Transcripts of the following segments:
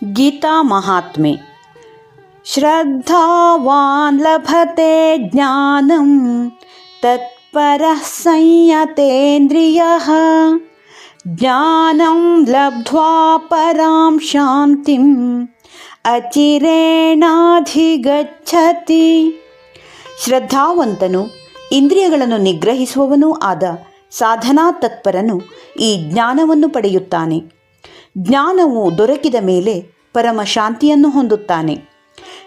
ಗೀತಾ ಮಹಾತ್ಮೆ. ಶ್ರದ್ಧಾವಾನ್ ಲಭತೆ ಜ್ಞಾನಂ ತತ್ಪರಃ ಸಂಯತೇಂದ್ರಿಯಃ ಜ್ಞಾನಂ ಲಬ್ಧ್ವಾ ಪರಾಂ ಶಾಂತಿಂ ಅಚಿರೇಣಾಧಿಗಚ್ಚತಿ. ಶ್ರದ್ಧಾವಂತನು ಇಂದ್ರಿಯಗಳನ್ನು ನಿಗ್ರಹಿಸುವವನೂ ಆದ ಸಾಧನಾ ತತ್ಪರನು ಈ ಜ್ಞಾನವನ್ನು ಪಡೆಯುತ್ತಾನೆ. ಜ್ಞಾನವು ದೊರಕಿದ ಮೇಲೆ ಪರಮ ಶಾಂತಿಯನ್ನು ಹೊಂದುತ್ತಾನೆ.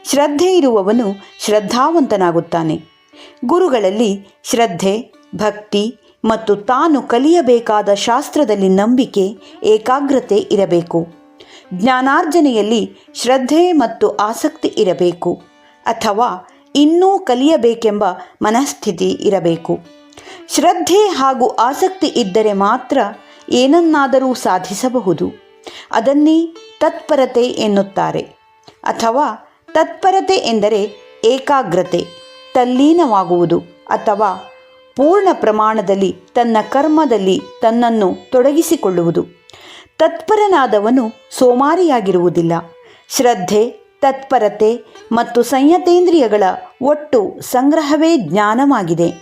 ಶ್ರದ್ಧೆ ಇರುವವನು ಶ್ರದ್ಧಾವಂತನಾಗುತ್ತಾನೆ. ಗುರುಗಳಲ್ಲಿ ಶ್ರದ್ಧೆ, ಭಕ್ತಿ ಮತ್ತು ತಾನು ಕಲಿಯಬೇಕಾದ ಶಾಸ್ತ್ರದಲ್ಲಿ ನಂಬಿಕೆ, ಏಕಾಗ್ರತೆ ಇರಬೇಕು. ಜ್ಞಾನಾರ್ಜನೆಯಲ್ಲಿ ಶ್ರದ್ಧೆ ಮತ್ತು ಆಸಕ್ತಿ ಇರಬೇಕು, ಅಥವಾ ಇನ್ನೂ ಕಲಿಯಬೇಕೆಂಬ ಮನಸ್ಥಿತಿ ಇರಬೇಕು. ಶ್ರದ್ಧೆ ಹಾಗೂ ಆಸಕ್ತಿ ಇದ್ದರೆ ಮಾತ್ರ ಏನನ್ನಾದರೂ ಸಾಧಿಸಬಹುದು. ಅದನ್ನೇ ತತ್ಪರತೆ ಎನ್ನುತ್ತಾರೆ. ಅಥವಾ ತತ್ಪರತೆ ಎಂದರೆ ಏಕಾಗ್ರತೆ, ತಲ್ಲೀನವಾಗುವುದು ಅಥವಾ ಪೂರ್ಣ ಪ್ರಮಾಣದಲ್ಲಿ ತನ್ನ ಕರ್ಮದಲ್ಲಿ ತನ್ನನ್ನು ತೊಡಗಿಸಿಕೊಳ್ಳುವುದು. ತತ್ಪರನಾದವನು ಸೋಮಾರಿಯಾಗಿರುವುದಿಲ್ಲ. ಶ್ರದ್ಧೆ, ತತ್ಪರತೆ ಮತ್ತು ಸಂಯತೇಂದ್ರಿಯಗಳ ಒಟ್ಟು ಸಂಗ್ರಹವೇ ಜ್ಞಾನವಾಗಿದೆ.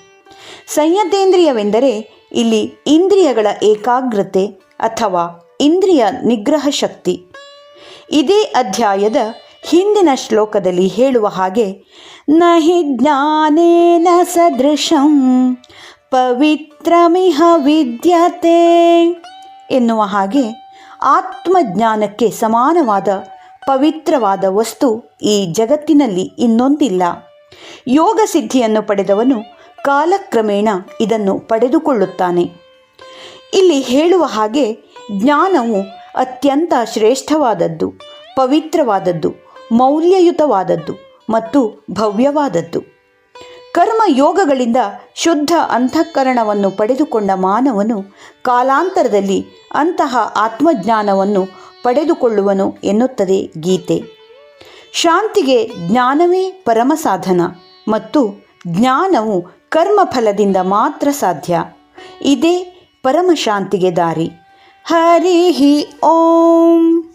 ಸಂಯತೇಂದ್ರಿಯವೆಂದರೆ ಇಲ್ಲಿ ಇಂದ್ರಿಯಗಳ ಏಕಾಗ್ರತೆ ಅಥವಾ ಇಂದ್ರಿಯ ನಿಗ್ರಹ ಶಕ್ತಿ. ಇದೇ ಅಧ್ಯಾಯದ ಹಿಂದಿನ ಶ್ಲೋಕದಲ್ಲಿ ಹೇಳುವ ಹಾಗೆ ನಹಿ ಜ್ಞಾನೇನ ಸದೃಶಂ ಪವಿತ್ರಮಿಹ ವಿದ್ಯತೆ ಎನ್ನುವ ಹಾಗೆ ಆತ್ಮಜ್ಞಾನಕ್ಕೆ ಸಮಾನವಾದ ಪವಿತ್ರವಾದ ವಸ್ತು ಈ ಜಗತ್ತಿನಲ್ಲಿ ಇನ್ನೊಂದಿಲ್ಲ. ಯೋಗ ಸಿದ್ಧಿಯನ್ನು ಪಡೆದವನು ಕಾಲಕ್ರಮೇಣ ಇದನ್ನು ಪಡೆದುಕೊಳ್ಳುತ್ತಾನೆ. ಇಲ್ಲಿ ಹೇಳುವ ಹಾಗೆ ಜ್ಞಾನವು ಅತ್ಯಂತ ಶ್ರೇಷ್ಠವಾದದ್ದು, ಪವಿತ್ರವಾದದ್ದು, ಮೌಲ್ಯಯುತವಾದದ್ದು ಮತ್ತು ಭವ್ಯವಾದದ್ದು. ಕರ್ಮಯೋಗಗಳಿಂದ ಶುದ್ಧ ಅಂತಃಕರಣವನ್ನು ಪಡೆದುಕೊಂಡ ಮಾನವನು ಕಾಲಾಂತರದಲ್ಲಿ ಅಂತಹ ಆತ್ಮಜ್ಞಾನವನ್ನು ಪಡೆದುಕೊಳ್ಳುವನು ಎನ್ನುತ್ತದೆ ಗೀತೆ. ಶಾಂತಿಗೆ ಜ್ಞಾನವೇ ಪರಮ ಸಾಧನ ಮತ್ತು ಜ್ಞಾನವು ಕರ್ಮಫಲದಿಂದ ಮಾತ್ರ ಸಾಧ್ಯ. ಇದೇ ಪರಮಶಾಂತಿಗೆ ದಾರಿ. ಹರಿ ಓಂ.